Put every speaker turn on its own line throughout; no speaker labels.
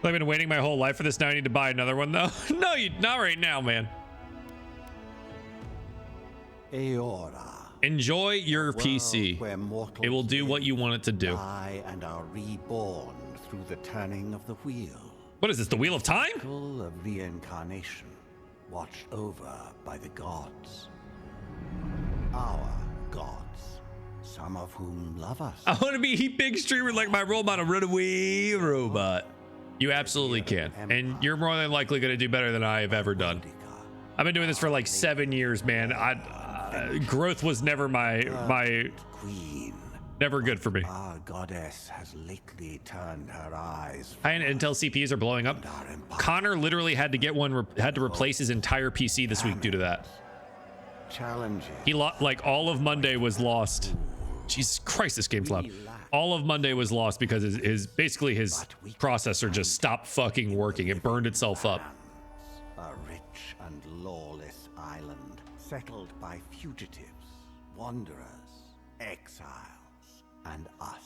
I've been waiting my whole life for this. Now I need to buy another one though. No, not right now, man.
Eora.
Enjoy your PC. It will do what you want it to do.
Die and are reborn through the turning of the wheel.
What is this, the Wheel of Time?
Full of reincarnation, watched over by the gods. Our gods, some of whom love us.
I want to be a big streamer like my role model, Runaway Robot. You absolutely can. And you're more than likely going to do better than I have ever done. I've been doing this for like 7 years, man. Growth was never my
queen.
Never good for me.
Our goddess has lately turned her eyes.
High-end Intel CPUs are blowing up. Connor literally had to get one, had to replace his entire PC this week due to that.
Challenging.
He like all of Monday was lost. Jesus Christ, this game's loud. All of Monday was lost because his basically his processor just stopped fucking working. It burned itself up.
A rich and lawless island settled by fugitives, wanderers, exiles, and us.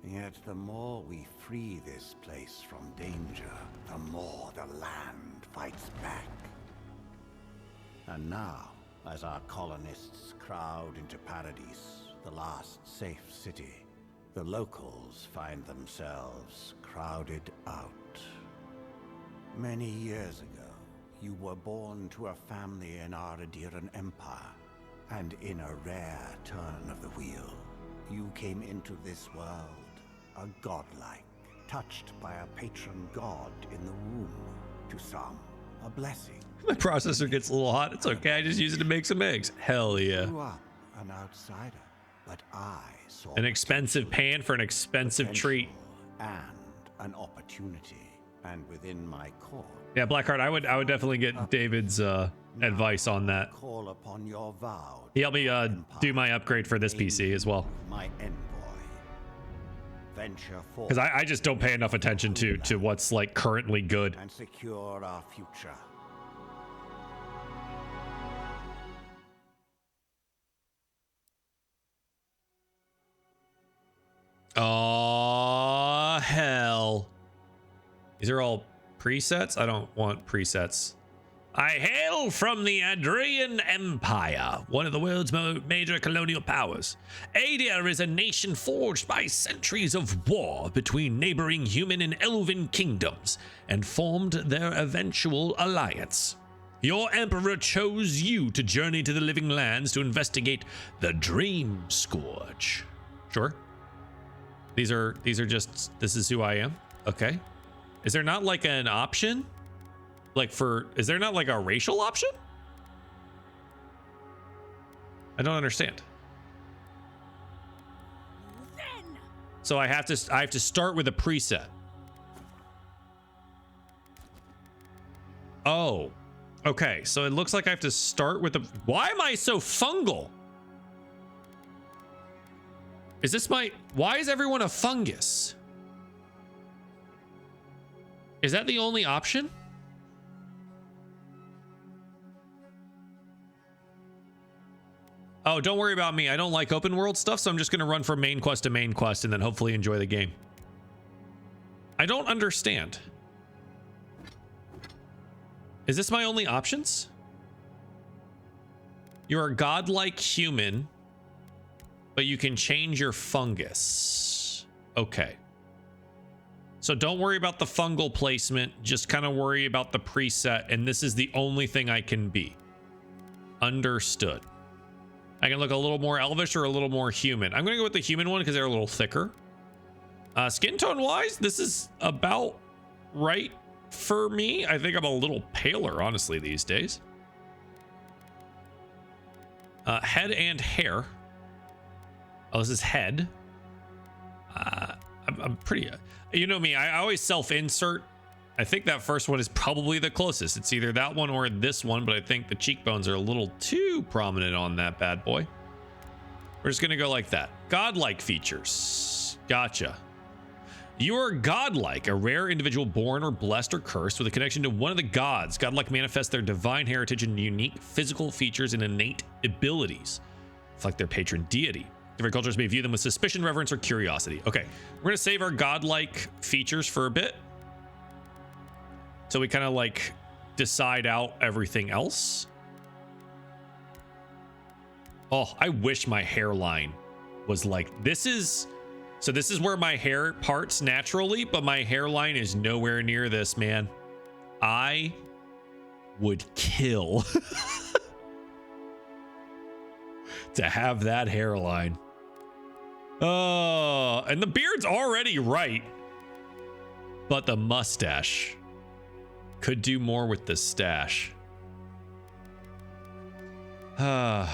Yet the more we free this place from danger, the more the land fights back. And now, as our colonists crowd into Paradise, the last safe city, the locals find themselves crowded out. Many years ago, you were born to a family in our Adiran Empire, and in a rare turn of the wheel, you came into this world, a godlike, touched by a patron god in the womb. To some, a blessing.
My processor gets a little hot. It's okay. I just use it to make some eggs. Hell yeah.
Grew up an outsider, but I saw
an expensive pan for an expensive treat.
And an opportunity. And within my core.
Yeah, Blackheart, I would definitely get David's advice on that.
Call upon your Avowed.
He helped me do my upgrade for this PC as well.
My envoy. Venture forth.
Because I just don't pay enough attention to what's like currently good.
And secure our future.
Oh, hell. These are all presets? I don't want presets. I hail from the Adrian Empire, one of the world's major colonial powers. Adia is a nation forged by centuries of war between neighboring human and elven kingdoms, and formed their eventual alliance. Your emperor chose you to journey to the living lands to investigate the Dream Scourge. Sure. These are just, this is who I am. Okay. Is there not like an option? Like is there not like a racial option? I don't understand. So I have to start with a preset. Oh, okay. So it looks like I have to start with why am I so fungal? Is this why is everyone a fungus? Is that the only option? Oh, don't worry about me. I don't like open world stuff, so I'm just going to run from main quest to main quest and then hopefully enjoy the game. I don't understand. Is this my only options? You're a godlike human, but you can change your fungus. Okay. So don't worry about the fungal placement. Just kind of worry about the preset. And this is the only thing I can be. Understood. I can look a little more elvish or a little more human. I'm going to go with the human one because they're a little thicker. Skin tone wise, this is about right for me. I think I'm a little paler, honestly, these days. Head and hair. Oh, this is head. I'm pretty, you know me, I always self-insert. I think that first one is probably the closest. It's either that one or this one, but I think the cheekbones are a little too prominent on that bad boy. We're just gonna go like that. Godlike features. Gotcha. You are godlike, a rare individual born or blessed or cursed with a connection to one of the gods. Godlike manifests their divine heritage and unique physical features and innate abilities, reflect their patron deity. Different cultures may view them with suspicion, reverence, or curiosity. Okay, we're gonna save our godlike features for a bit. So we kind of like decide out everything else. Oh, I wish my hairline was like, this is where my hair parts naturally, but my hairline is nowhere near this, man. I would kill to have that hairline. Oh, and the beard's already right, but the mustache could do more with the stash. I'm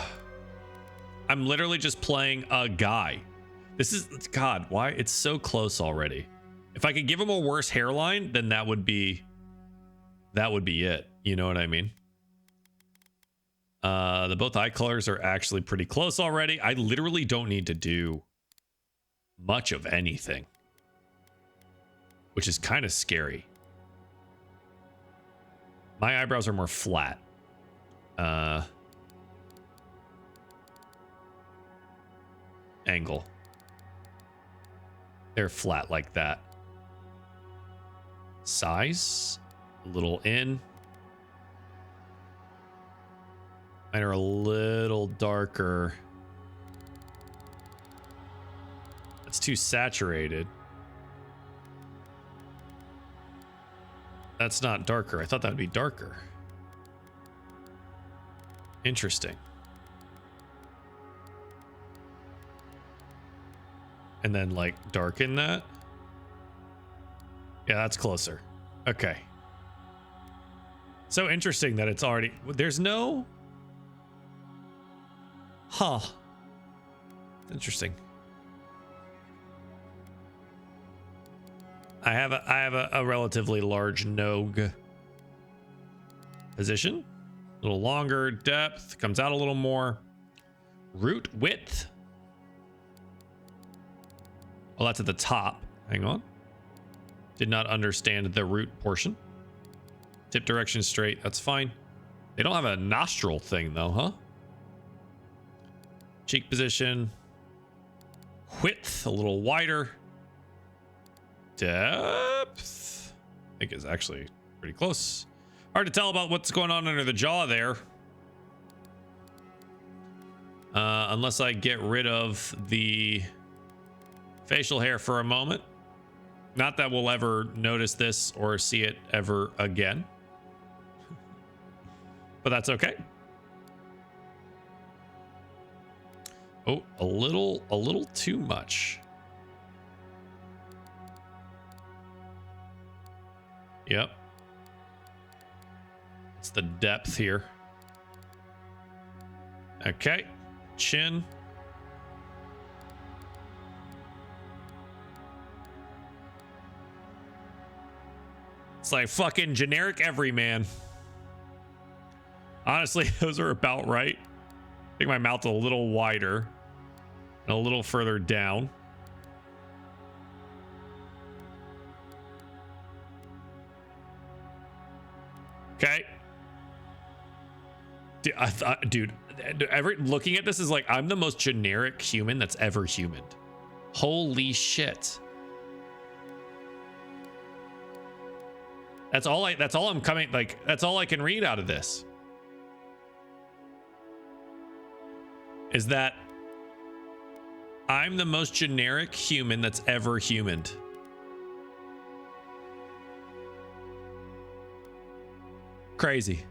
literally just playing a guy. This is, God, why? It's so close already. If I could give him a worse hairline, then that would be it. You know what I mean? The both eye colors are actually pretty close already. I literally don't need to do much of anything, which is kind of scary. My eyebrows are more flat. Angle. They're flat like that. Size, a little in. Mine are a little darker. That's too saturated. That's not darker. I thought that would be darker. Interesting. And then like darken that. Yeah, that's closer. Okay. So interesting that it's already, there's no, interesting. I have a relatively large nogue position, a little longer depth, comes out a little more. Root width. Well, that's at the top. Hang on. Did not understand the root portion. Tip direction straight. That's fine. They don't have a nostril thing though, huh? Cheek position. Width a little wider. Depth, I think, is actually pretty close. Hard to tell about what's going on under the jaw there. Unless I get rid of the facial hair for a moment. Not that we'll ever notice this or see it ever again. But that's okay. Oh, a little too much. Yep. It's the depth here. Okay. Chin. It's like fucking generic everyman. Honestly, those are about right. I think my mouth's a little wider and a little further down. Okay. Dude, looking at this is like, I'm the most generic human that's ever humaned. Holy shit. That's all I'm coming, like, that's all I can read out of this. Is that I'm the most generic human that's ever humaned. Crazy.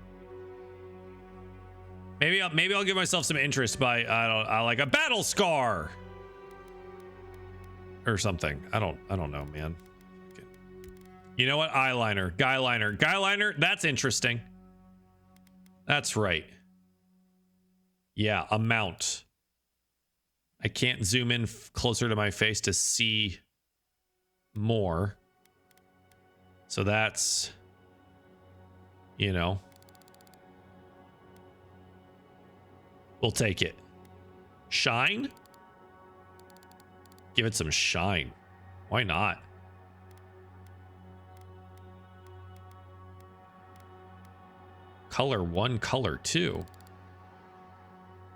Maybe I'll give myself some interest by I like a battle scar or something. I don't know, man. Okay. You know what? Eyeliner, guyliner. That's interesting. That's right. Yeah, amount. I can't zoom in closer to my face to see more. So that's, you know, we'll take it. Shine? Give it some shine. Why not? Color 1, color 2.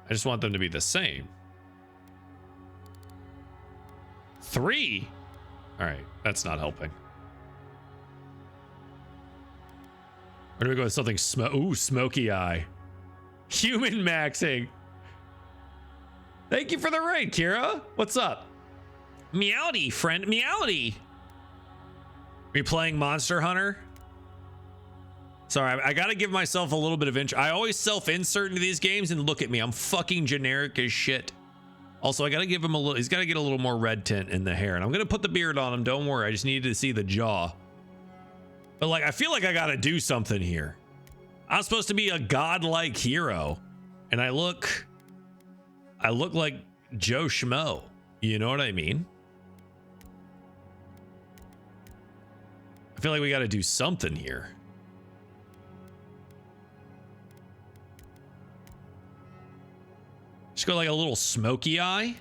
I just want them to be the same. 3? All right, that's not helping. Or do we go with something smoky eye? Human maxing. Thank you for the raid, Kira. What's up? Meowdy, friend. Meowdy. Are you playing Monster Hunter? Sorry, I gotta give myself a little bit of intro. I always self-insert into these games and look at me. I'm fucking generic as shit. Also, I gotta give him a little, he's gotta get a little more red tint in the hair. And I'm gonna put the beard on him, don't worry. I just needed to see the jaw. But like, I feel like I gotta do something here. I'm supposed to be a godlike hero. And I look like Joe Schmo. You know what I mean? I feel like we gotta do something here. Just go like a little smoky eye.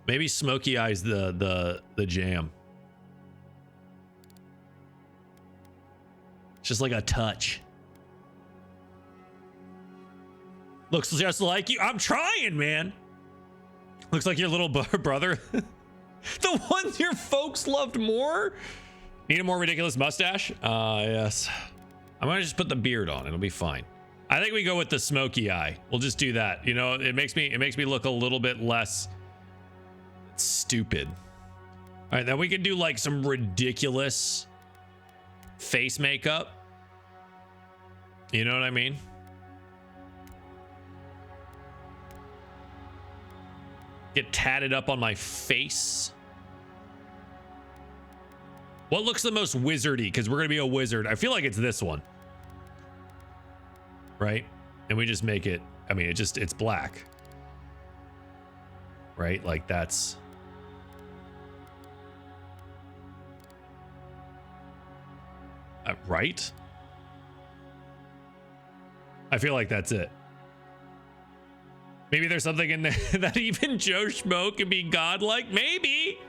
Maybe smoky eye's the jam. Just like a touch. Looks just like you. I'm trying, man. Looks like your little brother. The ones your folks loved more. Need a more ridiculous mustache? Yes. I'm gonna just put the beard on. It'll be fine. I think we go with the smoky eye. We'll just do that. You know, it makes me look a little bit less stupid. All right, then we can do like some ridiculous face makeup. You know what I mean? Get tatted up on my face. What looks the most wizardy? Because we're gonna be a wizard. I feel like it's this one. Right? And we just make it, I mean, it's black. Right? Like that's... right? I feel like that's it. Maybe there's something in there that even Joe Schmo can be godlike. Maybe.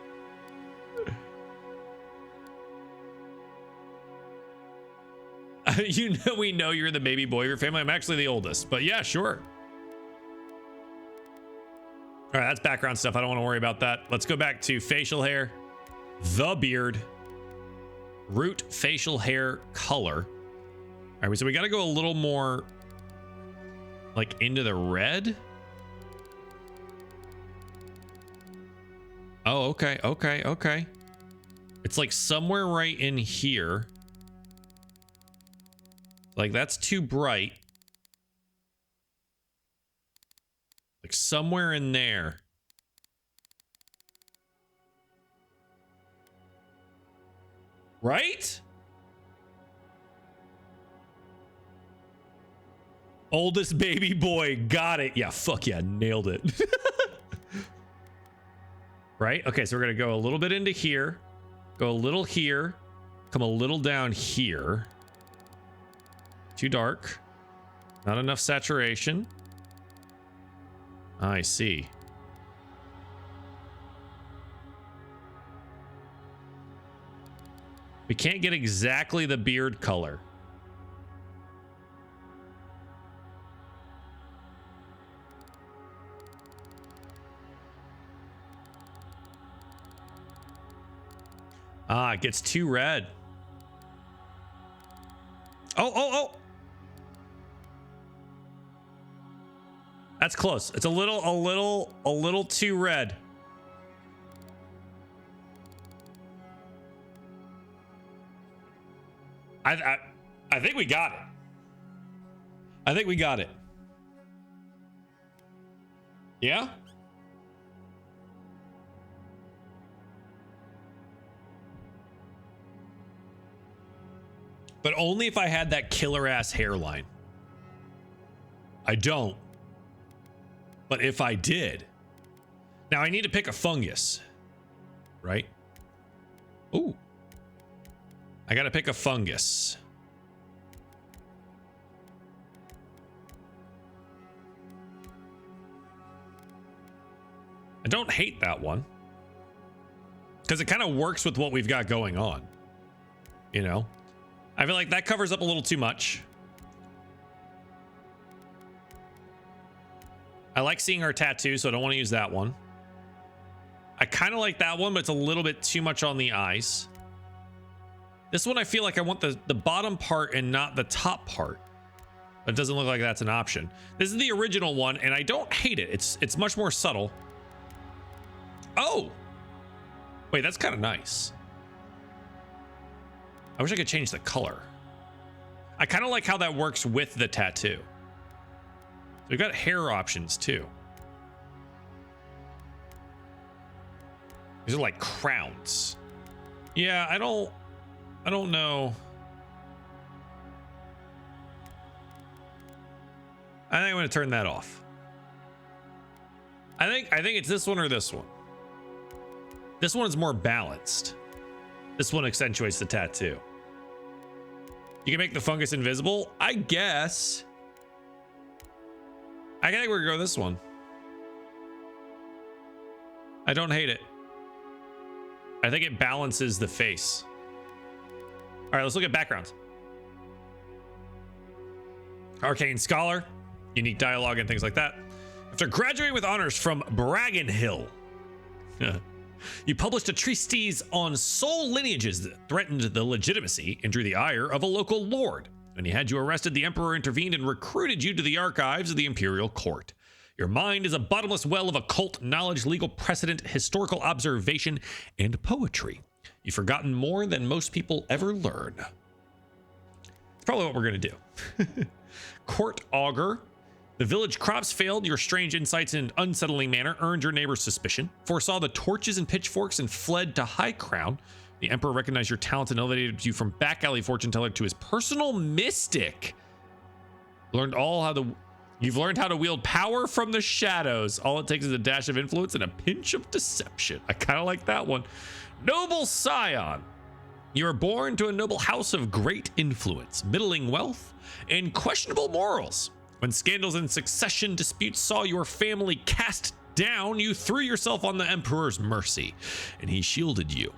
You know, we know you're the baby boy of your family. I'm actually the oldest, but yeah, sure. All right, that's background stuff. I don't want to worry about that. Let's go back to facial hair, the beard, root facial hair color. All right, so we got to go a little more like into the red. Oh, okay, okay, okay. It's like somewhere right in here. Like that's too bright. Like somewhere in there. Right? Oldest baby boy. Got it. Yeah, fuck yeah. Nailed it. Right? Okay, so we're going to go a little bit into here. Go a little here. Come a little down here. Too dark. Not enough saturation. I see. We can't get exactly the beard color. Ah, it gets too red. Oh. That's close. It's a little too red. I think we got it. I think we got it. Yeah? But only if I had that killer ass hairline. I don't. But if I did. Now I need to pick a fungus. Right? Ooh. I gotta pick a fungus. I don't hate that one. Because it kind of works with what we've got going on. You know? I feel like that covers up a little too much. I like seeing our tattoo, so I don't want to use that one. I kind of like that one, but it's a little bit too much on the eyes. This one I feel like I want the bottom part and not the top part. But it doesn't look like that's an option. This is the original one, and I don't hate it. It's much more subtle. Oh! Wait, that's kind of nice. I wish I could change the color. I kind of like how that works with the tattoo. We've got hair options too. These are like crowns. Yeah, I don't know. I think I'm going to turn that off. I think it's this one or this one. This one is more balanced. This one accentuates the tattoo. You can make the fungus invisible, I guess. I think we're gonna go this one. I don't hate it. I think it balances the face. All right, let's look at backgrounds. Arcane Scholar, unique dialogue and things like that. After graduating with honors from Braggin Hill, you published a treatise on soul lineages that threatened the legitimacy and drew the ire of a local lord. When he had you arrested, the emperor intervened and recruited you to the archives of the imperial court. Your mind is a bottomless well of occult knowledge, legal precedent, historical observation, and poetry. You've forgotten more than most people ever learn. It's probably what we're going to do. Court Augur. The village crops failed. Your strange insights in an unsettling manner earned your neighbor's suspicion. Foresaw the torches and pitchforks and fled to High Crown. The emperor recognized your talents and elevated you from back alley fortune teller to his personal mystic. You've learned how to wield power from the shadows. All it takes is a dash of influence and a pinch of deception. I kind of like that one. Noble Scion. You are born to a noble house of great influence, middling wealth, and questionable morals. When scandals and succession disputes saw your family cast down, you threw yourself on the emperor's mercy, and he shielded you.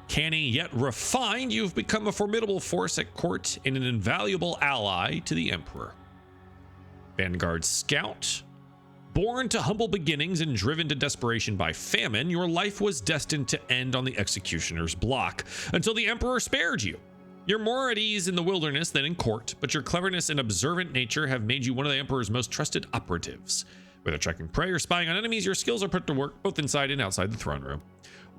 Canny yet refined, you've become a formidable force at court and an invaluable ally to the emperor. Vanguard Scout. Born to humble beginnings and driven to desperation by famine, your life was destined to end on the executioner's block until the emperor spared you. You're more at ease in the wilderness than in court, but your cleverness and observant nature have made you one of the emperor's most trusted operatives. Whether tracking prey or spying on enemies, your skills are put to work both inside and outside the throne room.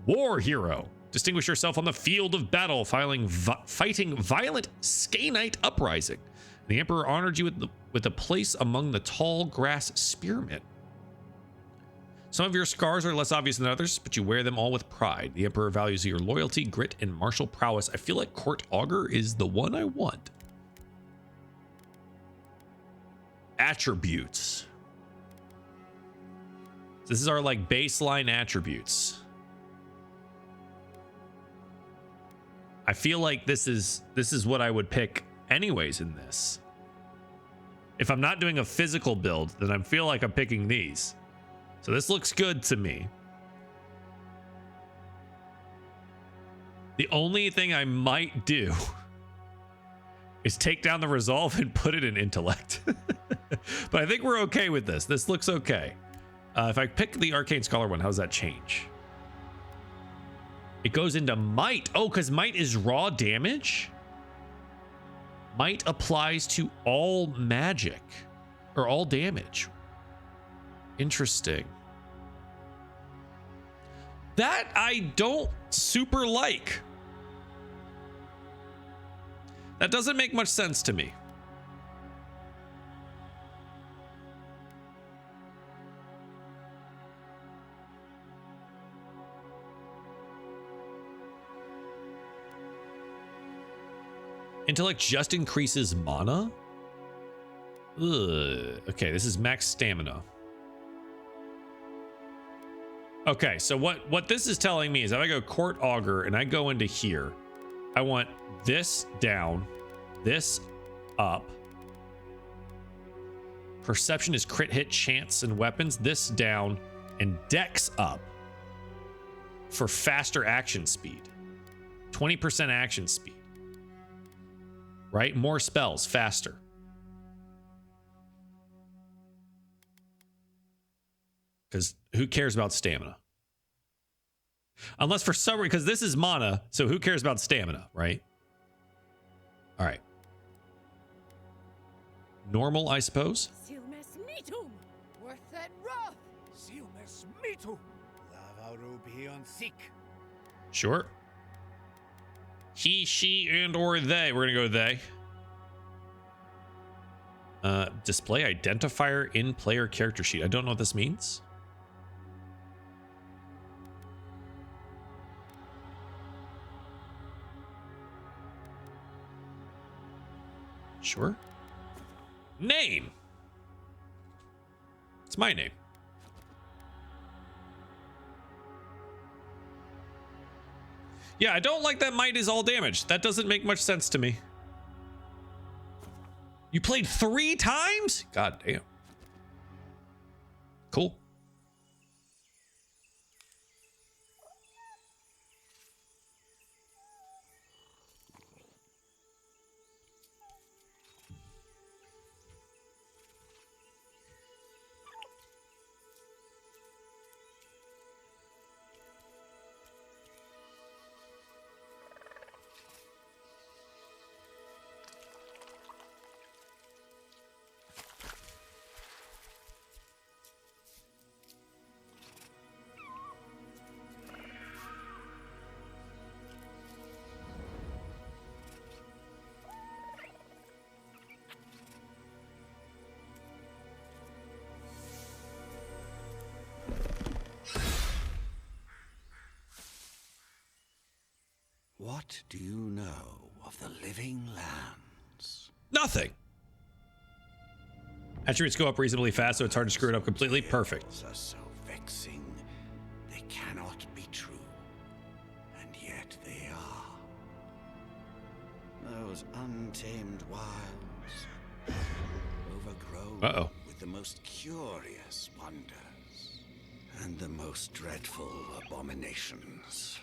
War Hero. Distinguish yourself on the field of battle, fighting violent Skainite uprising. The emperor honored you with a place among the tall grass spearmen. Some of your scars are less obvious than others, but you wear them all with pride. The emperor values your loyalty, grit, and martial prowess. I feel like Court Augur is the one I want. Attributes. This is our like baseline attributes. I feel like this is what I would pick anyways in this. If I'm not doing a physical build, then I feel like I'm picking these. So this looks good to me. The only thing I might do is take down the resolve and put it in intellect. But I think we're okay with this. This looks okay. If I pick the Arcane Scholar one, how does that change? It goes into might. Oh, because might is raw damage. Might applies to all magic or all damage. Interesting. That I don't super like. That doesn't make much sense to me. Intellect just increases mana? Ugh. Okay, this is max stamina. Okay, so what this is telling me is if I go Court Augur and I go into here, I want this down, this up. Perception is crit hit, chance, and weapons. This down, and Dex up for faster action speed. 20% action speed. Right? More spells, faster. Because who cares about stamina? Unless for some reason, because this is mana, so who cares about stamina, right? All right. Normal, I suppose.
Silmes mitum, worth that wrath. Silmes mitum, lavaru beyond sick.
Sure. He, she, and or they. We're gonna go with they. Display identifier in player character sheet. I don't know what this means. Sure. Name. It's my name. Yeah, I don't like that might is all damage. That doesn't make much sense to me. You played 3 times? God damn. Cool.
What do you know of the living lands?
Nothing. Attributes go up reasonably fast, so it's hard to screw it up completely. Perfect.
Are so vexing, they cannot be true, and yet they are. Those untamed wilds, overgrown with the most curious wonders and the most dreadful abominations.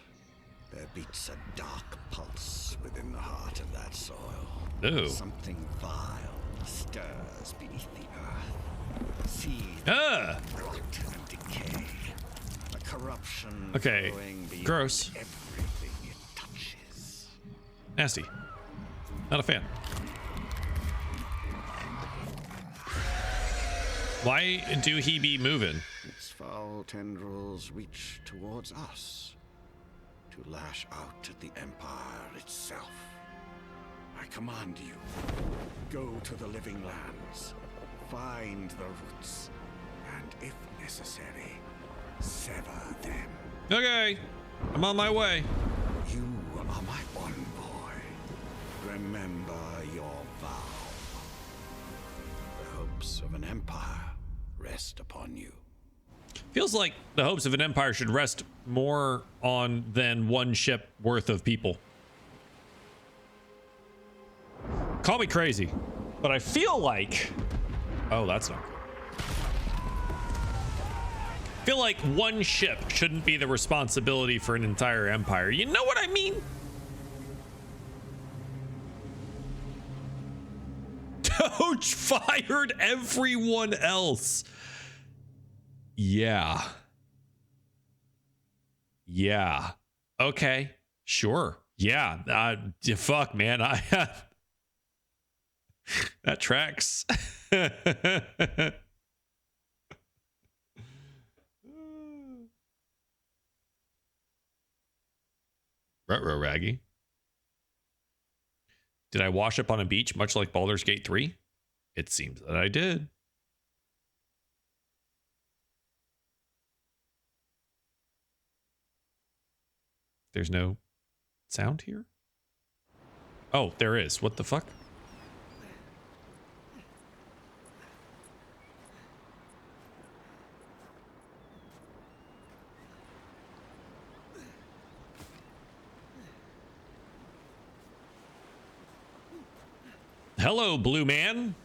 There beats a dark pulse within the heart of that soil.
Ooh.
Something vile stirs beneath the earth. Seed, rot, and decay. A corruption flowing beyond
gross.
everything it touches.
Nasty. Not a fan. Why do he be moving?
Its foul tendrils reach towards us, to lash out at the Empire itself. I command you, go to the living lands, find the roots, and if necessary, sever them.
Okay, I'm on my way.
You are my envoy. Remember your vow. The hopes of an empire rest upon you.
Feels like the hopes of an empire should rest more on than one ship worth of people. Call me crazy, but I feel like... Oh, that's not good. I feel like one ship shouldn't be the responsibility for an entire empire. You know what I mean? Doge fired everyone else. Yeah. Yeah. Okay. Sure. Yeah. Fuck, man. I have... That tracks. Ruh-roh, Raggy. Did I wash up on a beach much like Baldur's Gate 3? It seems that I did. There's no sound here? Oh, there is. What the fuck? Hello, blue man.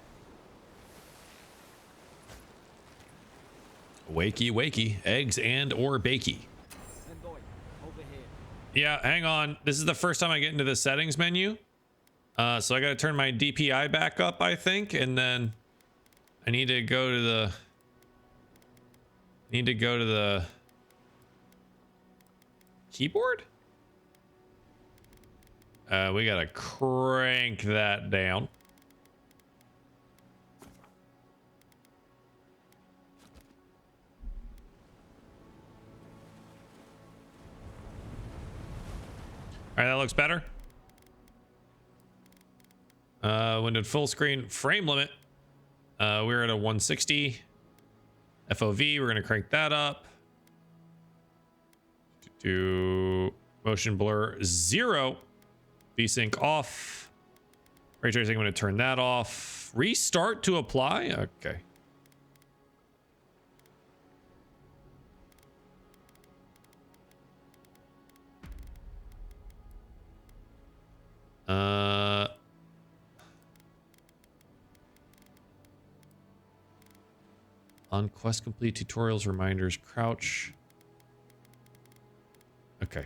Wakey, wakey. Eggs and or bakey. Yeah, hang on. This is the first time I get into the settings menu. So I gotta turn my DPI back up, I think, and then I need to go to the keyboard? We gotta crank that down. All right, that looks better. When did full screen frame limit? We're at a 160 FOV. We're gonna crank that up to motion blur 0. VSync off. Ray tracing, I'm gonna turn that off. Restart to apply. Okay. On quest complete tutorials, reminders, crouch. Okay.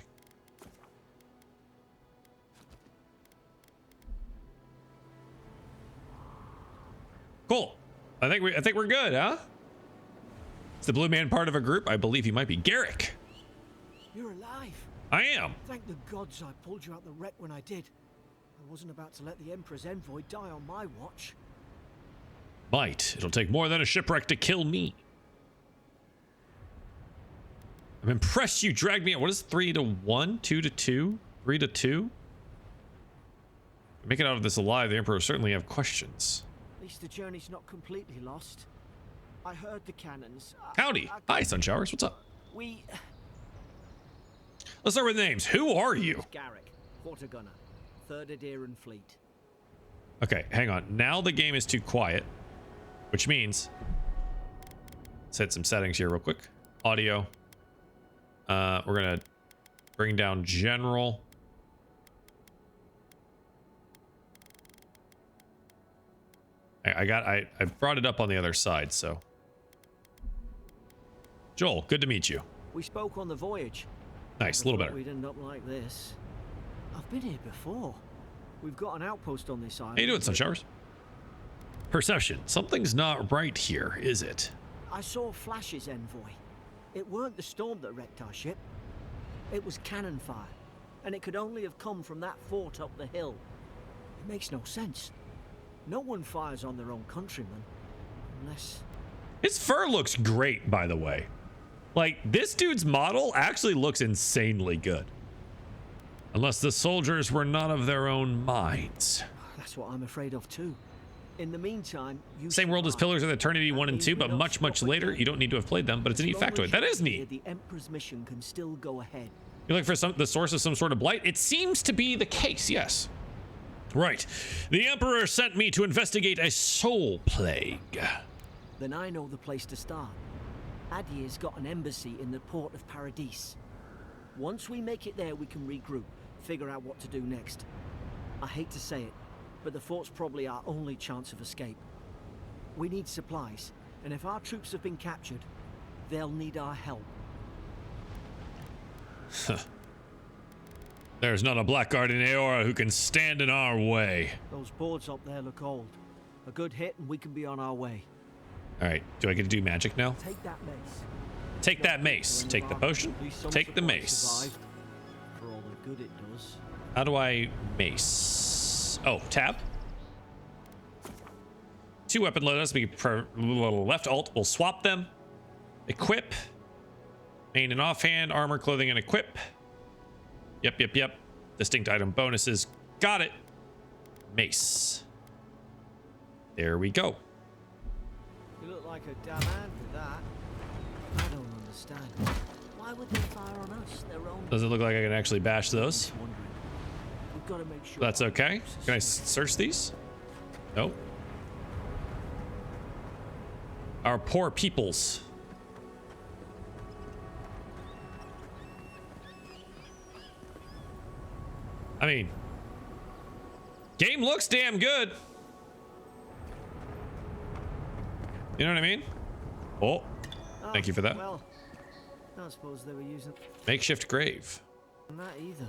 Cool. I think we're good, huh? It's the blue man part of a group. I believe he might be Garrick.
You're alive.
I am.
Thank the gods I pulled you out the wreck when I did. I wasn't about to let the Emperor's envoy die on my watch.
Might. It'll take more than a shipwreck to kill me. I'm impressed you dragged me out. What is 3 to 1? 2 to 2? 3 to 2? Make it out of this alive, the Emperor will certainly have questions.
At least the journey's not completely lost. I heard the cannons.
Howdy. Hi, Sunshowers. What's up?
We...
Let's start with names. Who are you?
Garrick, quarter gunner, 3rd Adheran Fleet.
Okay, hang on. Now the game is too quiet, which means... Let's hit some settings here real quick. Audio. We're gonna bring down general. I brought it up on the other side, so. Joel, good to meet you.
We spoke on the voyage.
Nice, a little better.
We'd end up like this. I've been here before. We've got an outpost on this island.
How you doing, Sunshowers? Perception. Something's not right here, is it?
I saw flashes, envoy. It weren't the storm that wrecked our ship. It was cannon fire, and it could only have come from that fort up the hill. It makes no sense. No one fires on their own countrymen, unless...
His fur looks great, by the way. Like, this dude's model actually looks insanely good. Unless the soldiers were not of their own minds.
That's what I'm afraid of too. In the meantime, you
same world as Pillars of Eternity 1 and 2, but much later. You don't need to have played them, but it's a neat factoid. That is neat.
The Emperor's mission can still go ahead.
You're looking for the source of some sort of blight? It seems to be the case, yes. Right. The Emperor sent me to investigate a soul plague.
Then I know the place to start. Adir's got an embassy in the port of Paradis. Once we make it there, we can regroup, figure out what to do next. I hate to say it, but the fort's probably our only chance of escape. We need supplies, and if our troops have been captured, they'll need our help.
There's not a blackguard in Aora who can stand in our way.
Those boards up there look old. A good hit and we can be on our way.
All right, do I get to do magic now?
Take that mace.
Take that mace. Take the potion. Take the mace.
For all the good it does.
How do I mace? Oh, tab. 2 weapon loadouts. We left alt. We'll swap them. Equip. Main and offhand. Armor, clothing, and equip. Yep. Distinct item bonuses. Got it. Mace. There we go.
You look like a damn man with that. I don't understand. Why would they fire on us? Their own.
Does it look like I can actually bash those?
We've got to make sure.
That's okay. Can I search these? No. Our poor peoples. I mean, game looks damn good. You know what I mean? Oh, thank you for that.
Well, I don't suppose they were using
Makeshift grave.
that either.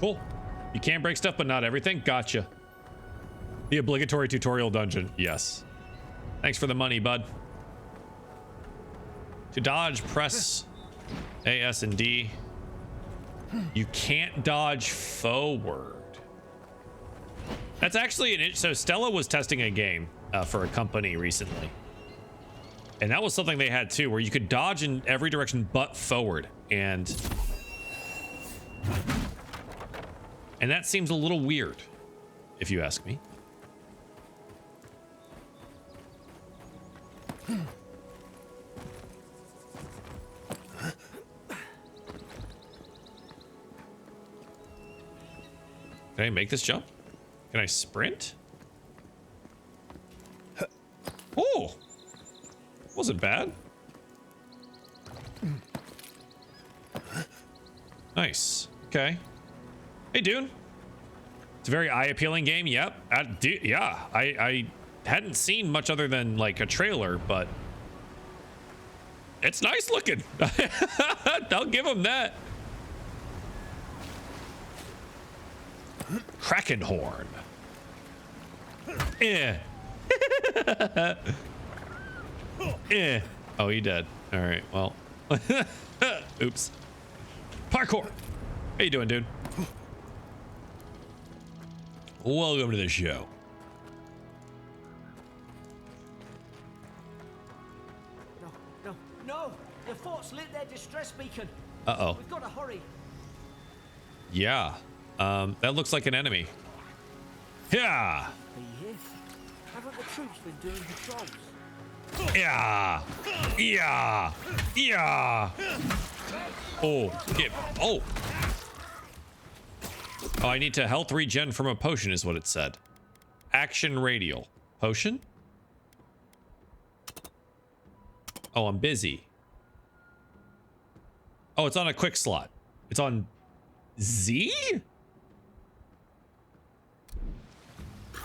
Cool. You can break stuff, but not everything. Gotcha. The obligatory tutorial dungeon. Yes. Thanks for the money, bud. To dodge, press A, S, and D. You can't dodge forward. That's actually an so Stella was testing a game for a company recently, and that was something they had too, where you could dodge in every direction but forward, and that seems a little weird, if you ask me. Can I make this jump? Can I sprint? Oh, wasn't bad. Nice. Okay. Hey, dude. It's a very eye-appealing game. Yep. Yeah. I hadn't seen much other than like a trailer, but it's nice looking. I'll give him that. Kraken horn. Eh. Eh. Oh, he dead. All right. Well. Oops. Parkour. How you doing, dude? Welcome to the show.
No! The fort's lit their distress beacon.
Uh-oh.
We've got to hurry.
Yeah. That looks like an enemy. Yeah.
Are you here? Haven't the troops been doing patrols?
Yeah. Yeah. Yeah. Oh, get. Oh. Oh, I need to health regen from a potion is what it said. Action radial. Potion? Oh, I'm busy. Oh, it's on a quick slot. It's on Z?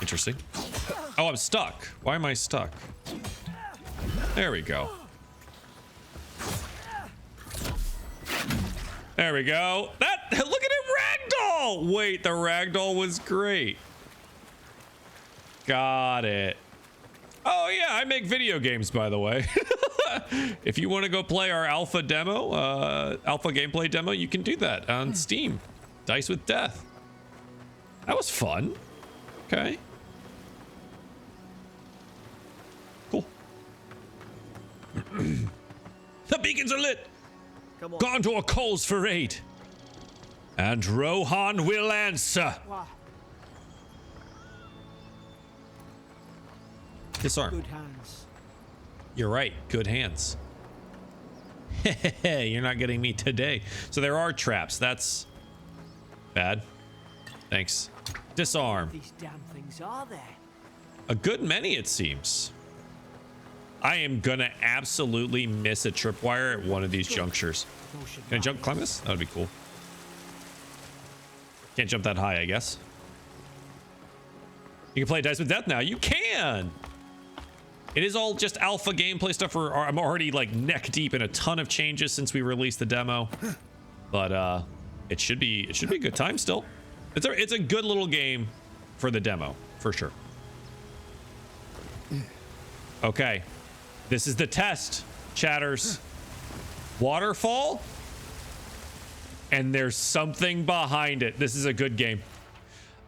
Interesting. Oh, I'm stuck. Why am I stuck? There we go. There we go. That, look at it ragdoll. Wait, the ragdoll was great. Got it. Oh yeah, I make video games, by the way. If you want to go play our alpha demo, alpha gameplay demo, you can do that on Steam. Dice with Death. That was fun. Okay. Cool. The beacons are lit.
Come on.
Gondor calls for aid. And Rohan will answer.
Wow.
Disarm.
Good hands.
You're right. Good hands. You're not getting me today. So there are traps. That's bad. Thanks. Disarm.
These damn things are there.
A good many, it seems. I am gonna absolutely miss a tripwire at one of these junctures. Can I jump climb this? That would be cool. Can't jump that high, I guess. You can play Dice with Death now. You can! It is all just alpha gameplay stuff. I'm already like neck deep in a ton of changes since we released the demo. But it should be a good time still. It's a good little game for the demo, for sure. Okay. This is the test, chatters. Waterfall? And there's something behind it. This is a good game.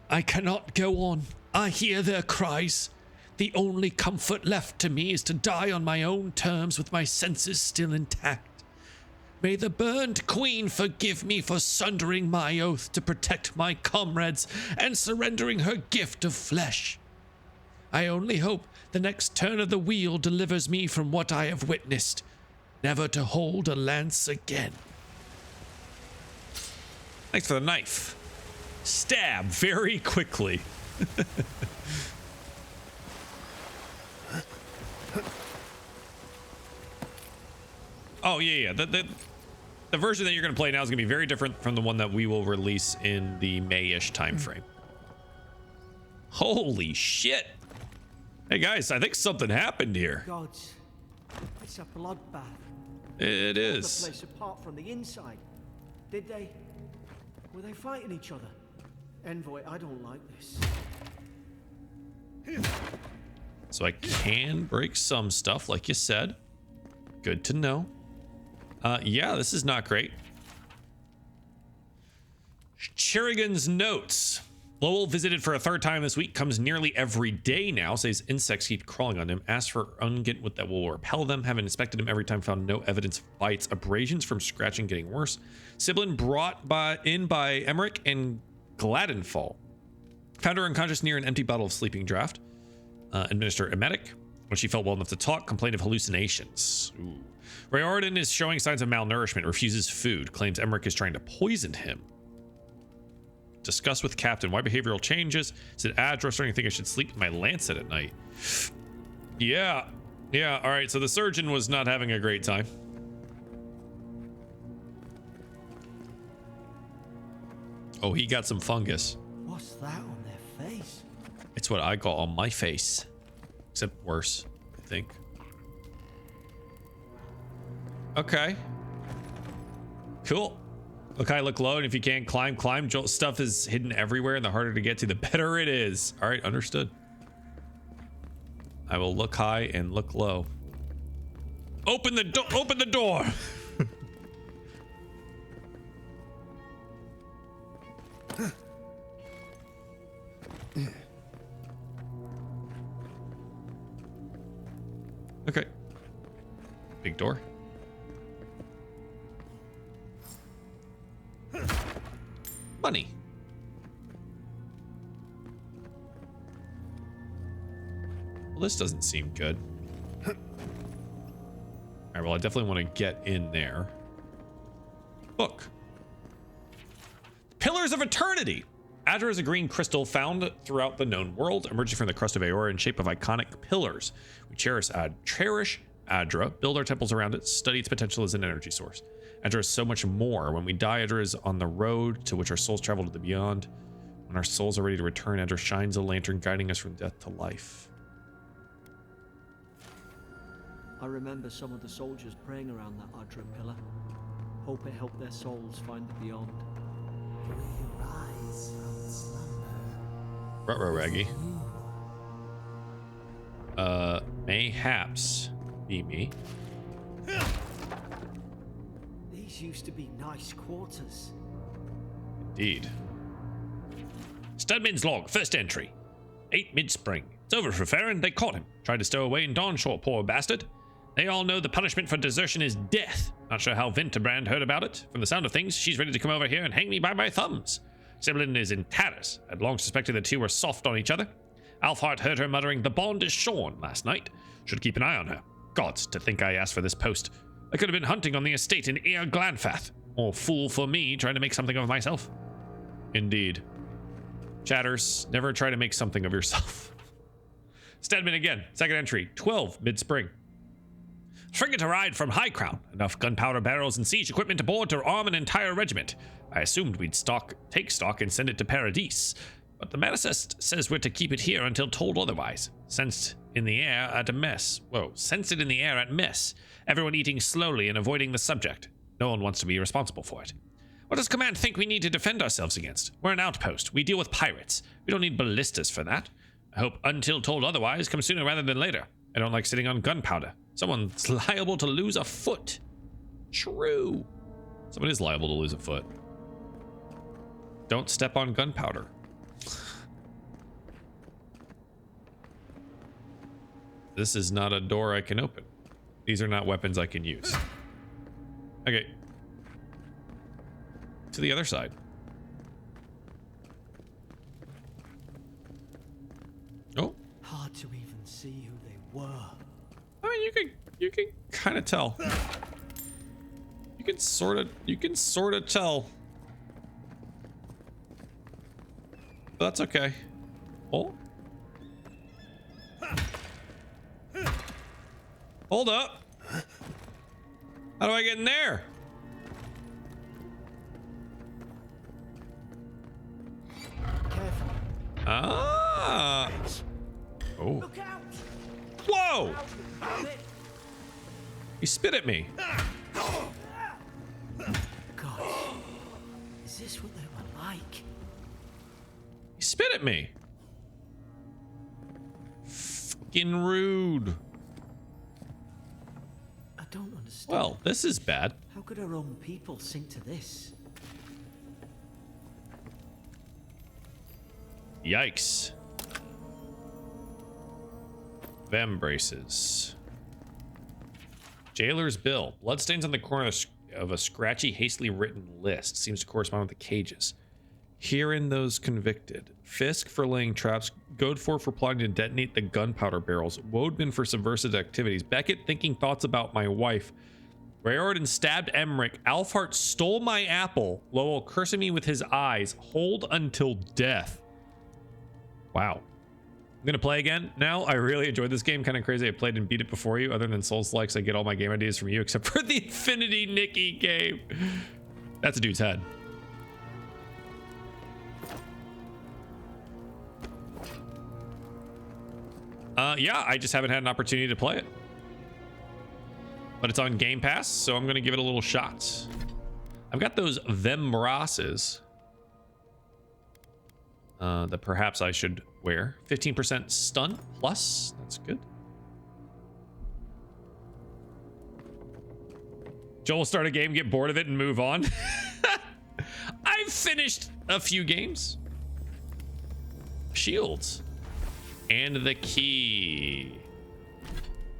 I cannot go on. I hear their cries. The only comfort left to me is to die on my own terms with my senses still intact. May the burned queen forgive me for sundering my oath to protect my comrades and surrendering her gift of flesh. I only hope the next turn of the wheel delivers me from what I have witnessed, never to hold a lance again. Thanks for the knife. Stab very quickly. Oh, yeah. The version that you're going to play now is going to be very different from the one that we will release in the May-ish time frame. Holy shit. Hey, guys, I think something happened here.
Gods, it's a bloodbath.
It
The
is.
place apart from the inside. Were they fighting each other? Envoy, I don't like this.
So I can break some stuff, like you said. Good to know. Yeah, this is not great. Cherrigan's notes. Lowell visited for a third time this week, comes nearly every day now, says insects keep crawling on him, asks for ungent that will repel them, having inspected him every time, found no evidence of bites, abrasions from scratching getting worse. Siblin brought in by Emmerich and Gladenfall. Found her unconscious near an empty bottle of sleeping draft. Administer emetic. When she felt well enough to talk, complained of hallucinations. Ooh. Rayordan is showing signs of malnourishment, refuses food, claims Emmerich is trying to poison him. Discuss with Captain why behavioral changes. Said Adra starting to think I should sleep with my lancet at night. Yeah. All right. So the surgeon was not having a great time. Oh, he got some fungus.
What's that on their face?
It's what I got on my face, except worse, I think. Okay. Cool. Look high, look low, and if you can't climb. Stuff is hidden everywhere, and the harder to get to, the better it is. All right, understood. I will look high and look low. Open the door! Open the door! Okay. Big door. Money. Well, this doesn't seem good. All right, well, I definitely want to get in there. Book. Pillars of Eternity. Adra is a green crystal found throughout the known world, emerging from the crust of Aora in shape of iconic pillars. We cherish Adra, build our temples around it, study its potential as an energy source. Adra is so much more. When we die, Adra is on the road to which our souls travel to the beyond. When our souls are ready to return, Adra shines a lantern guiding us from death to life.
I remember some of the soldiers praying around that Adra pillar. Hope it helped their souls find the beyond.
Rise from slumber.
Ruh-roh, Raggy. Mayhaps be me.
These used to be nice quarters.
Indeed. Studman's log, first entry. 8 mid-spring. It's over for Farron. They caught him. Tried to stow away in Dawnshore, poor bastard. They all know the punishment for desertion is death. Not sure how Winterbrand heard about it. From the sound of things, she's ready to come over here and hang me by my thumbs. Siblin is in tatters. I'd long suspected the two were soft on each other. Alfhart heard her muttering, "The bond is shorn," last night. Should keep an eye on her. Gods, to think I asked for this post. I could have been hunting on the estate in Ear Glanfath. Or fool for me, trying to make something of myself. Indeed. Chatters, never try to make something of yourself. Stedman again, second entry, 12 mid-spring. Frigate arrived from High Crown. Enough gunpowder barrels and siege equipment aboard to arm an entire regiment. I assumed we'd take stock and send it to Paradis. But the manifest says we're to keep it here until told otherwise. Sensed in the air at mess. Sensed it in the air at mess. Everyone eating slowly and avoiding the subject. No one wants to be responsible for it. What does Command think we need to defend ourselves against? We're an outpost. We deal with pirates. We don't need ballistas for that. I hope until told otherwise comes sooner rather than later. I don't like sitting on gunpowder. Someone's liable to lose a foot. True. Someone is liable to lose a foot. Don't step on gunpowder. This is not a door I can open. These are not weapons I can use. Okay. To the other side. Oh.
Hard to even see who they were.
I mean, you can kind of tell. You can sort of tell. But that's okay. Oh. Hold up. How do I get in there?
Careful.
Ah. Oh.
Look out!
Whoa! He spit at me.
God, is this what they were like?
He spit at me. Fucking rude.
I don't understand.
Well, this is bad.
How could our own people sink to this?
Yikes. Vem braces. Jailer's bill. Bloodstains on the corner of a scratchy, hastily written list. Seems to correspond with the cages. Herein those convicted. Fisk for laying traps. Godefroy for plotting to detonate the gunpowder barrels. Wodeman for subversive activities. Beckett thinking thoughts about my wife. Rayordan stabbed Emmerich. Alfhart stole my apple. Lowell cursing me with his eyes. Hold until death. Wow. I'm gonna play again now. I really enjoyed this game. Kind of crazy I played and beat it before you. Other than Souls-likes, I get all my game ideas from you except for the Infinity Nikki game. That's a dude's head. Yeah, I just haven't had an opportunity to play it. But it's on Game Pass, so I'm gonna give it a little shot. I've got those Vembrasses that perhaps I should wear. 15% stun plus. That's good. Joel will start a game, get bored of it, and move on. I've finished a few games. Shields. And the key.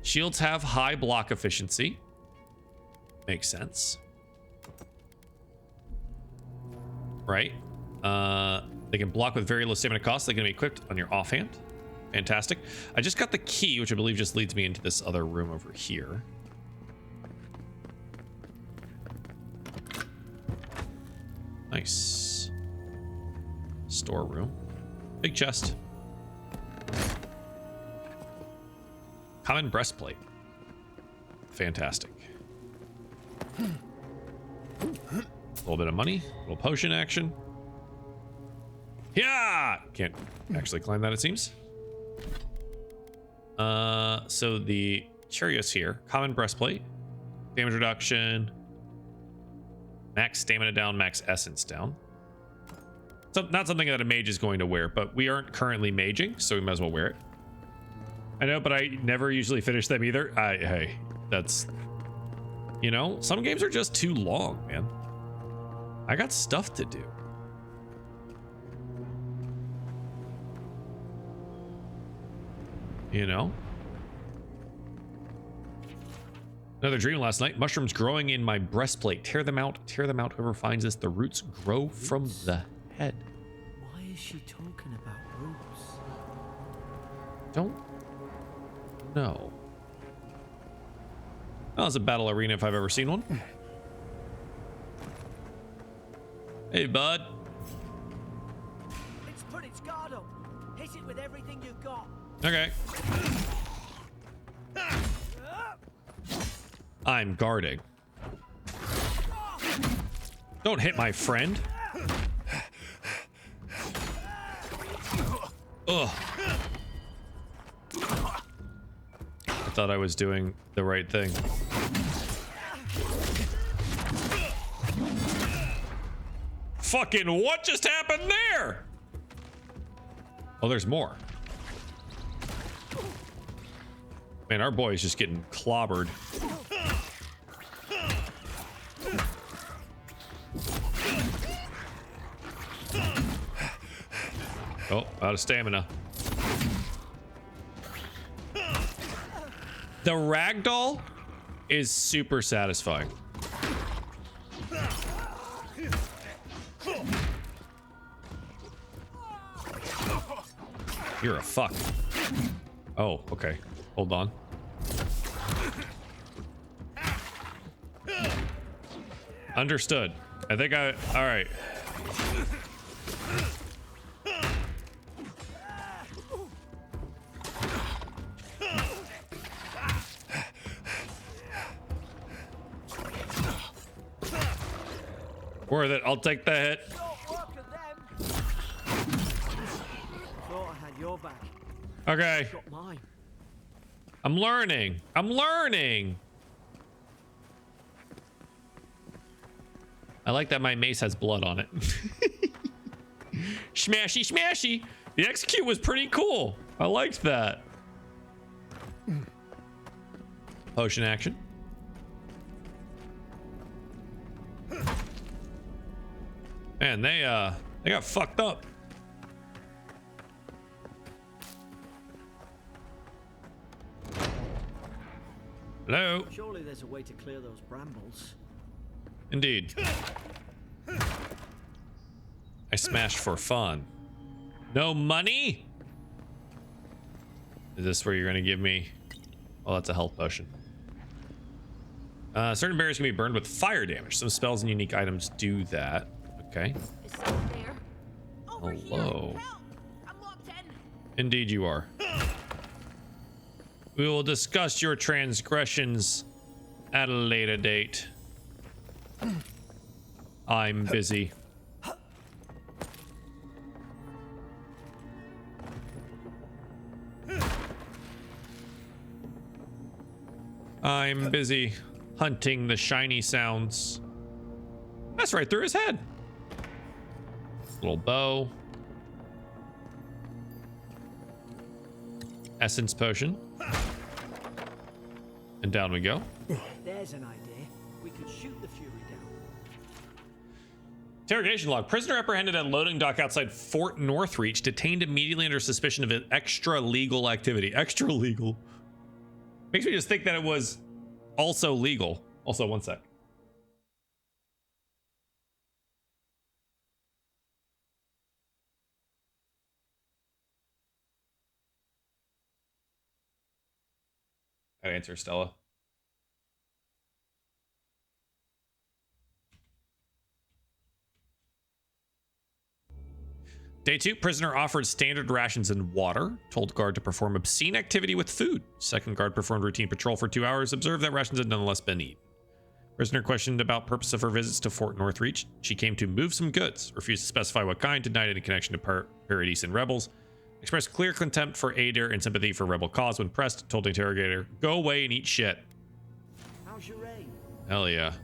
Shields have high block efficiency. Makes sense. Right? They can block with very low stamina costs. They're going to be equipped on your offhand. Fantastic. I just got the key, which I believe just leads me into this other room over here. Nice. Storeroom. Big chest. Common breastplate. Fantastic. A little bit of money. A little potion action. Yeah! Can't actually climb that, it seems. So the curious here. Common breastplate. Damage reduction. Max stamina down, max essence down. So not something that a mage is going to wear, but we aren't currently maging, so we might as well wear it. I know, but I never usually finish them either. Hey, that's... You know, some games are just too long, man. I got stuff to do. You know? Another dream last night. Mushrooms growing in my breastplate. Tear them out. Tear them out. Whoever finds this, the roots grow from the head.
Why is she talking about roots?
Don't know. That was a battle arena if I've ever seen one. Hey, bud.
It's put its guard up. Hit it with everything you've got.
Okay. I'm guarding. Don't hit my friend. Ugh. I thought I was doing the right thing. Fucking what just happened there? Oh, there's more. Man, our boy is just getting clobbered. Oh, out of stamina. The ragdoll is super satisfying. You're a fuck. Oh, okay. Hold on. Understood. I think all right. Worth it. I'll take the hit.
Thought I had your back.
Okay.
Got mine.
I'm learning. I'm learning. I like that my mace has blood on it. Smashy, smashy. The execute was pretty cool. I liked that. Potion action. Man, they got fucked up. Hello.
Surely there's a way to clear those brambles.
Indeed. I smashed for fun. No money? Is this where you're gonna give me? Oh, that's a health potion. Certain barriers can be burned with fire damage. Some spells and unique items do that. Okay.
Is someone there? Over
Hello.
Here. Help! I'm locked in.
Indeed you are. We will discuss your transgressions at a later date. I'm busy. I'm busy hunting the shiny sounds. That's right through his head. Little bow. Essence potion. And down we go.
There's an idea. We could shoot the Fury down.
Interrogation log. Prisoner apprehended at loading dock outside Fort Northreach, detained immediately under suspicion of extra legal activity. Extra legal. Makes me just think that it was also legal. Also, one sec. I'd answer Stella. Day 2, prisoner offered standard rations and water. Told guard to perform obscene activity with food. Second guard performed routine patrol for 2 hours. Observed that rations had nonetheless been eaten. Prisoner questioned about purpose of her visits to Fort Northreach. She came to move some goods. Refused to specify what kind. Denied any connection to Paradise and rebels. Expressed clear contempt for Adair and sympathy for rebel cause when pressed. Told the interrogator, go away and eat shit.
How's your aim?
Hell yeah.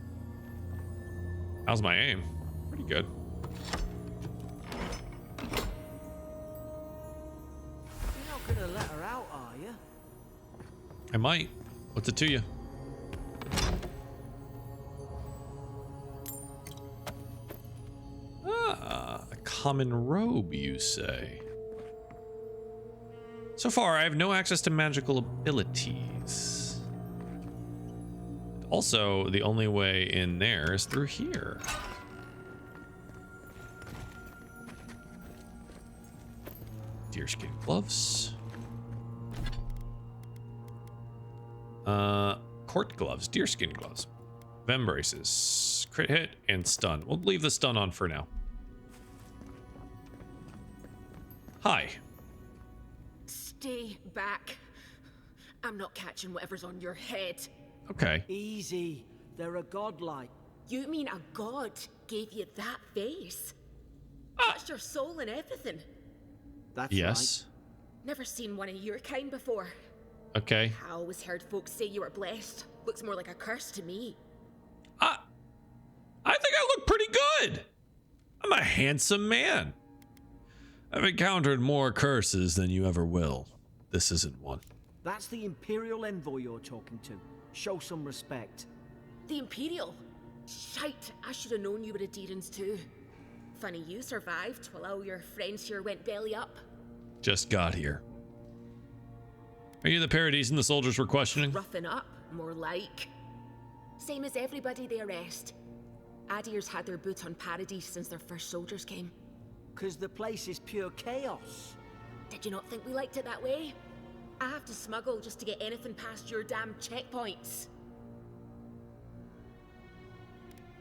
How's my aim? Pretty good.
You're not gonna let her out, are you?
I might. What's it to you? Ah, a common robe, you say. So far, I have no access to magical abilities. Also, the only way in there is through here. Deerskin gloves. Court gloves, deerskin gloves. Vem braces, crit hit, and stun. We'll leave the stun on for now. Hi.
Stay back. I'm not catching whatever's on your head.
Okay.
Easy. They're a godlike.
You mean a god gave you that face? Touched your soul and everything.
That's
Yes.
Never seen one of your kind before.
Okay.
I always heard folks say you were blessed. Looks more like a curse to me.
I think I look pretty good. I'm a handsome man. I've encountered more curses than you ever will. This isn't one.
That's the Imperial envoy you're talking to. Show some respect.
The Imperial? Shite, I should have known you were a Deerans too. Funny you survived while all your friends here went belly up.
Just got here. Are you the Paradise the soldiers were questioning?
Roughing up, more like. Same as everybody they arrest. Adir's had their boot on Paradise since their first soldiers came.
'Cause the place is pure chaos.
Did you not think we liked it that way? I have to smuggle just to get anything past your damn checkpoints.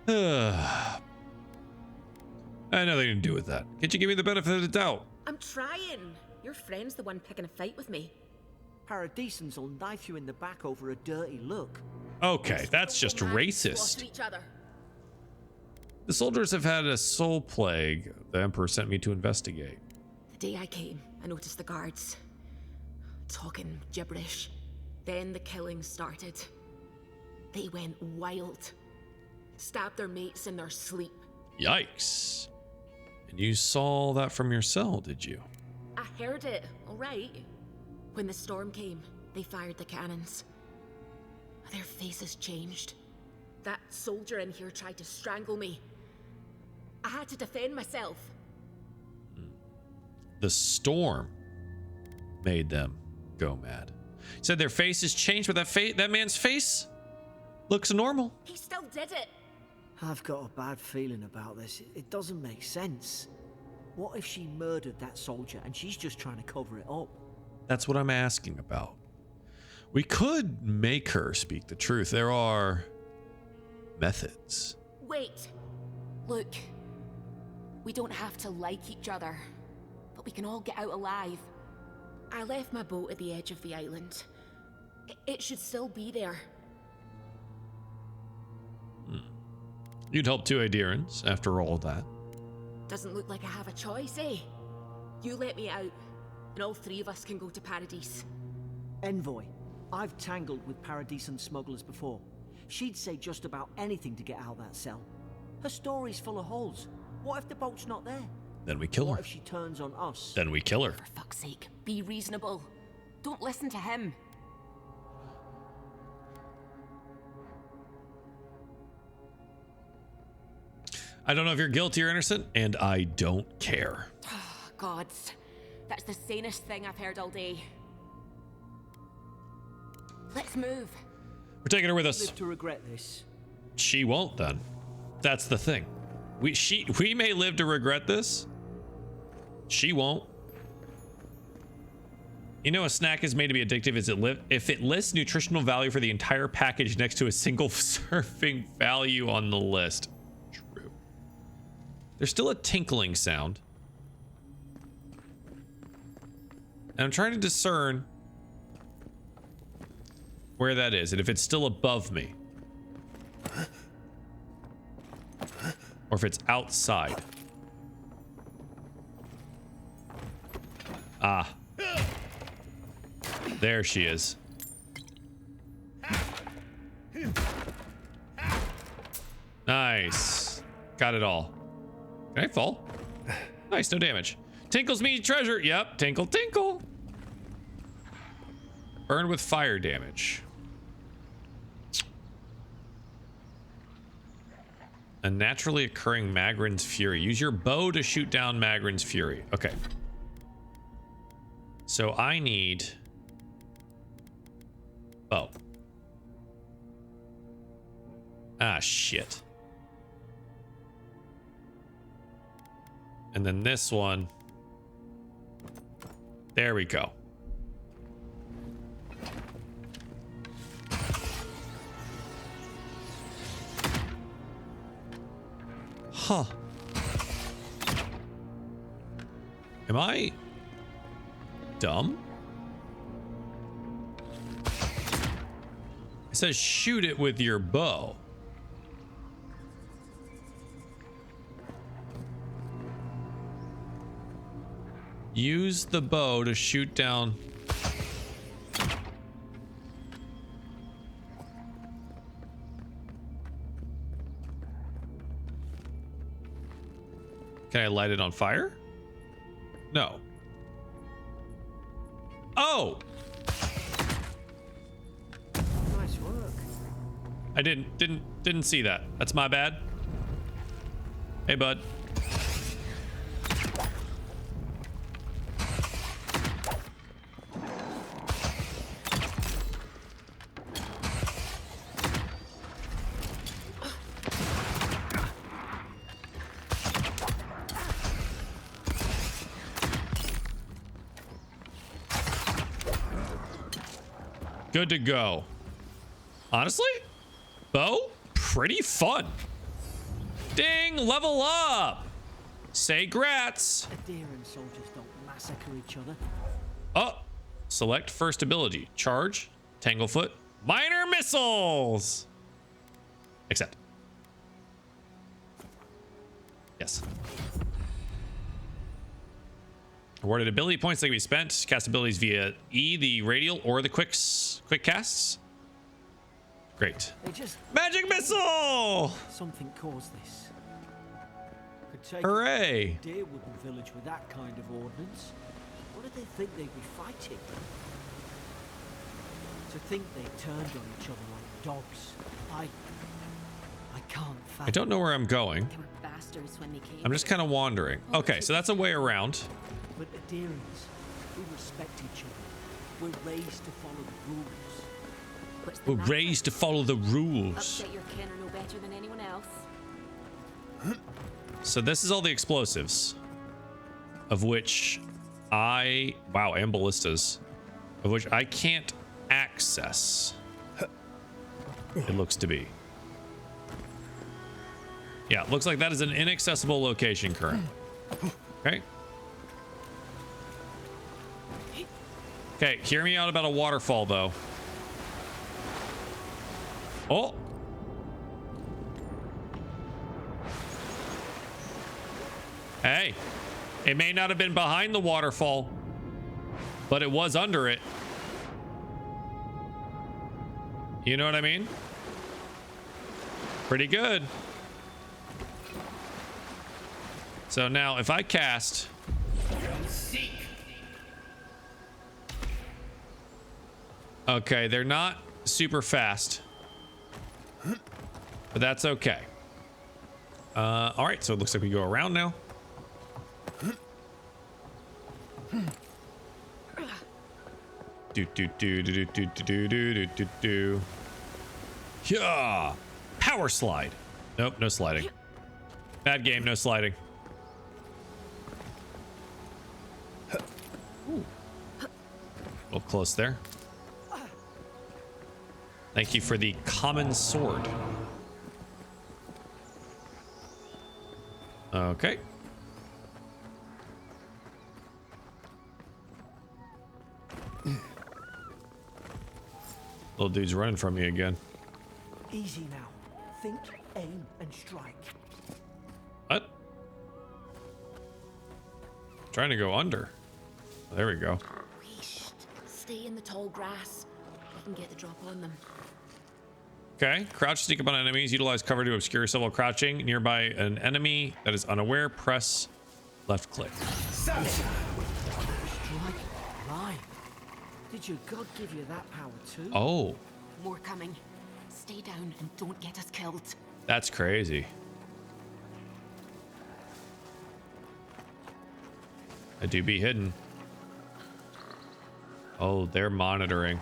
I had nothing to do with that. Can't you give me the benefit of the doubt?
I'm trying. Your friend's the one picking a fight with me.
Paradisans will knife you in the back over a dirty look.
Okay, that's just
Slaughter
racist.
each other.
The soldiers have had a soul plague the Emperor sent me to investigate.
The day I came, I noticed the guards talking gibberish. Then the killing started. They went wild. Stabbed their mates in their sleep.
Yikes. And you saw that from your cell, did you?
I heard it, all right. When the storm came, they fired the cannons. Their faces changed. That soldier in here tried to strangle me. I had to defend myself.
The storm made them go mad. He said their faces changed, but that man's face looks normal.
He still did it.
I've got a bad feeling about this. It doesn't make sense. What if she murdered that soldier and she's just trying to cover it up?
That's what I'm asking about. We could make her speak the truth. There are methods.
Wait. Look. We don't have to like each other, but we can all get out alive. I left my boat at the edge of the island. It should still be there.
You'd help two Adirans after all of that.
Doesn't look like I have a choice, eh? You let me out, and all three of us can go to Paradise.
Envoy, I've tangled with Paradisian smugglers before. She'd say just about anything to get out of that cell. Her story's full of holes. What if the boat's not there?
Then we kill her.
What if she turns on us?
Then we kill her.
For fuck's sake, be reasonable. Don't listen to him.
I don't know if you're guilty or innocent, and I don't care.
Gods, that's the sanest thing I've heard all day. Let's move.
We're taking her with us.
Live to regret this.
She won't then. That's the thing. We may live to regret this. She won't. You know, a snack is made to be addictive if it lists nutritional value for the entire package next to a single serving value on the list. True. There's still a tinkling sound. And I'm trying to discern where that is and if it's still above me. Or if it's outside. Ah. There she is. Nice. Got it all. Can I fall? Nice, no damage. Tinkles me treasure. Yep, tinkle, tinkle. Burn with fire damage. A naturally occurring Magrin's Fury. Use your bow to shoot down Magrin's Fury. Okay. So I need bow. Ah, shit. And then this one. There we go. Huh. Am I dumb? It says shoot it with your bow. Use the bow to shoot down. Can I light it on fire? No. Oh!
Nice work.
I didn't see that. That's my bad. Hey, bud. Good to go. Honestly, bow, pretty fun. Ding, level up. Say grats.
Adira and soldiers don't massacre each other.
Oh, select first ability. Charge, Tanglefoot, minor missiles. Accept. Yes. Awarded ability points that can be spent. Cast abilities via E, the radial, or the quick casts. Great.
They just
Magic missile!
something caused this. Could take
Hooray!
a Deerwoodden village with that kind of ordnance. What did they think they'd be fighting? To think they turned on each other like dogs. I can't fathom.
I don't know where I'm going.
They were bastards when they came.
I'm just kind of wandering. Okay, so that's a way around.
But Adirians, we respect each other. We're raised to follow the rules.
What's the
We're
matter?
raised to follow the rules.
Upset your kin are no better than anyone else.
So this is all the explosives, of which wow, and ballistas, of which I can't access. It looks to be. Yeah, it looks like that is an inaccessible location currently. Okay. Okay, hear me out about a waterfall though. Oh. Hey, it may not have been behind the waterfall, but it was under it. You know what I mean? Pretty good. So now if I cast... Okay, they're not super fast, but that's okay. All right, so it looks like we go around now. Do. Yeah, power slide. Nope, no sliding. Bad game, no sliding. Ooh. A little close there. Thank you for the common sword. Okay. Little dude's running from me again.
Easy now. Think, aim, and strike.
What? Trying to go under. There we go.
Wheesht. Stay in the tall grass. You can get the drop on them.
Okay. Crouch, sneak up on enemies. Utilize cover to obscure yourself while crouching nearby an enemy that is unaware. Press left click.
Strike. Right. Did your god give you that power too?
Oh,
More coming. Stay down and don't get us killed.
that's crazy. I do be hidden. Oh, they're monitoring.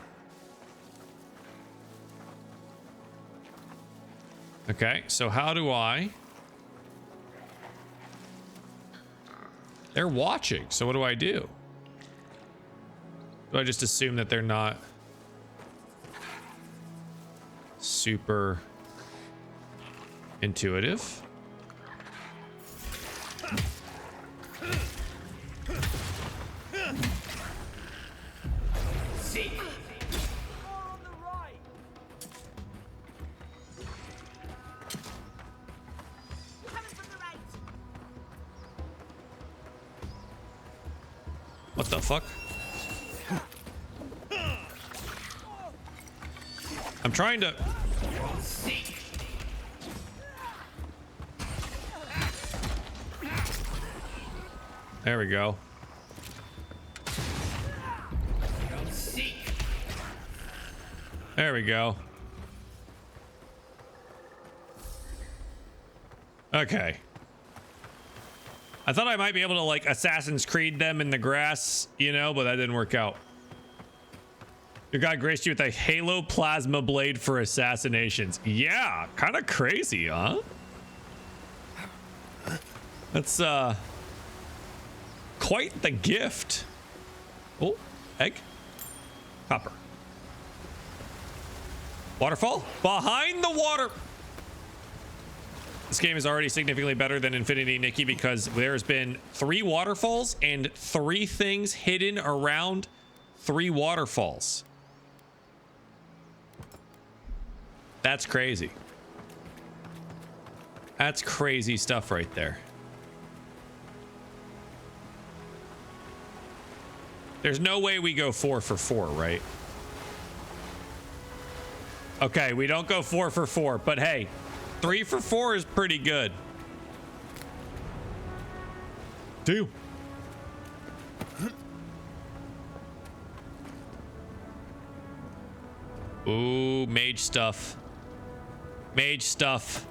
Okay, so how do I... They're watching, so what do I do? Do I just assume that they're not super intuitive? What the fuck? I'm trying to... There we go. There we go. Okay. I thought I might be able to like Assassin's Creed them in the grass, you know, but that didn't work out. Your god graced you with a Halo plasma blade for assassinations. Yeah, kind of crazy, huh? That's quite the gift. Oh, egg. Copper. Waterfall? Behind the water. This game is already significantly better than Infinity Nikki because there's been 3 waterfalls and 3 things hidden around 3 waterfalls. That's crazy. That's crazy stuff right there. There's no way we go 4 for 4, right? Okay, we don't go 4 for 4, but hey, 3 for 4 is pretty good. 2. Ooh, mage stuff. Mage stuff.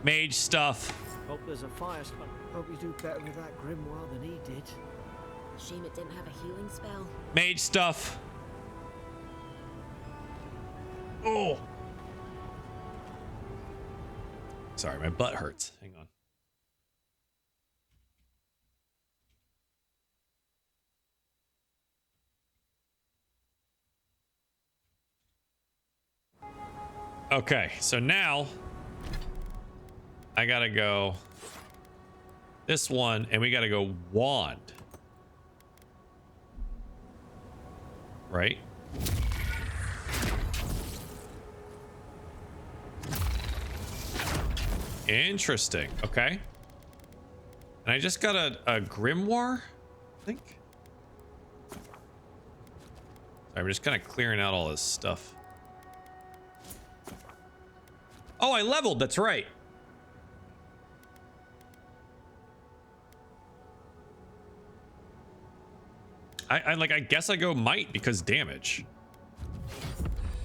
Mage stuff.
Hope there's a fire spot. Hope you do better with that grimoire than he did.
Shame it didn't have a healing spell.
Mage stuff. Oh. Sorry, my butt hurts. Hang on. Okay, so now I gotta go this one, and we gotta go wand. Right? Interesting. Okay. And I just got a grimoire, I think. Sorry, I'm just kind of clearing out all this stuff. Oh, I leveled. That's right. I guess I go might because damage.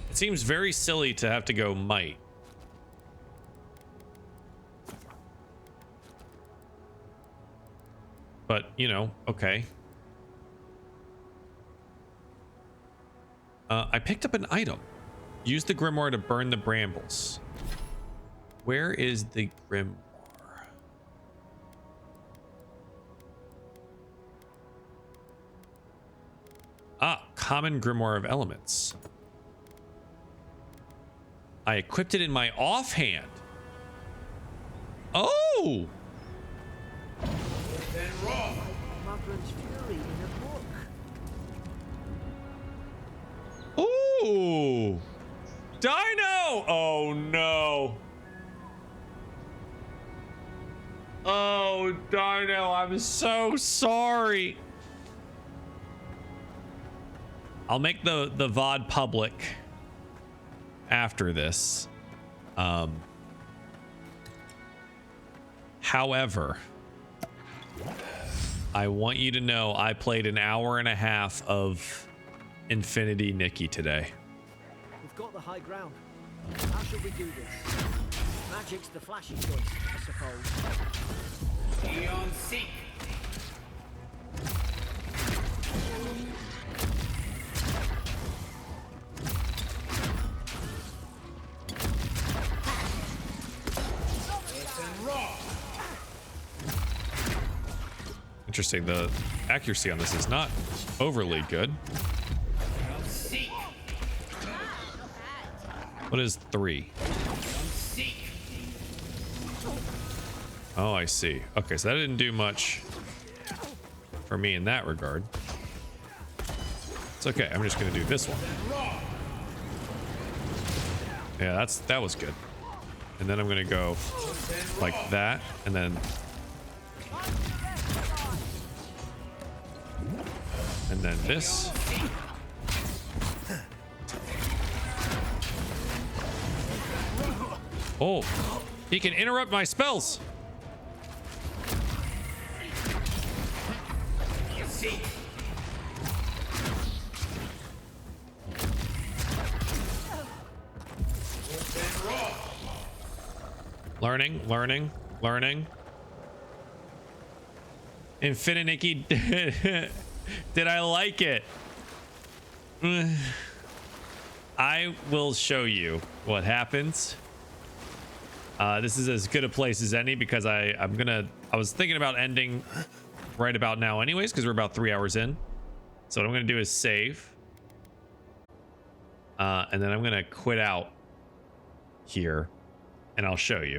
It seems very silly to have to go might. But, you know, okay. I picked up an item. Use the grimoire to burn the brambles. Where is the grimoire? Ah, common grimoire of elements. I equipped it in my offhand. Oh!
Magran's Fury in a book.
Ooh! Dino! Oh no! Oh, Dino, I'm so sorry. I'll make the VOD public after this. However, I want you to know I played an hour and a half of Infinity Nikki today.
We've got the high ground. How should we do this? Magic's the flashy choice, I suppose.
Eon Seek.
Interesting. The accuracy on this is not overly good. What is 3? Oh, I see. Okay, so that didn't do much for me in that regard. It's okay. I'm just gonna do this one. Yeah, that was good. And then I'm gonna go like that, and then this. Oh, he can interrupt my spells. Learning. Infinity, did I like it? I will show you what happens. This is as good a place as any because I was thinking about ending right about now anyways, because we're about 3 hours in. So what I'm gonna do is save. And then I'm gonna quit out here and I'll show you.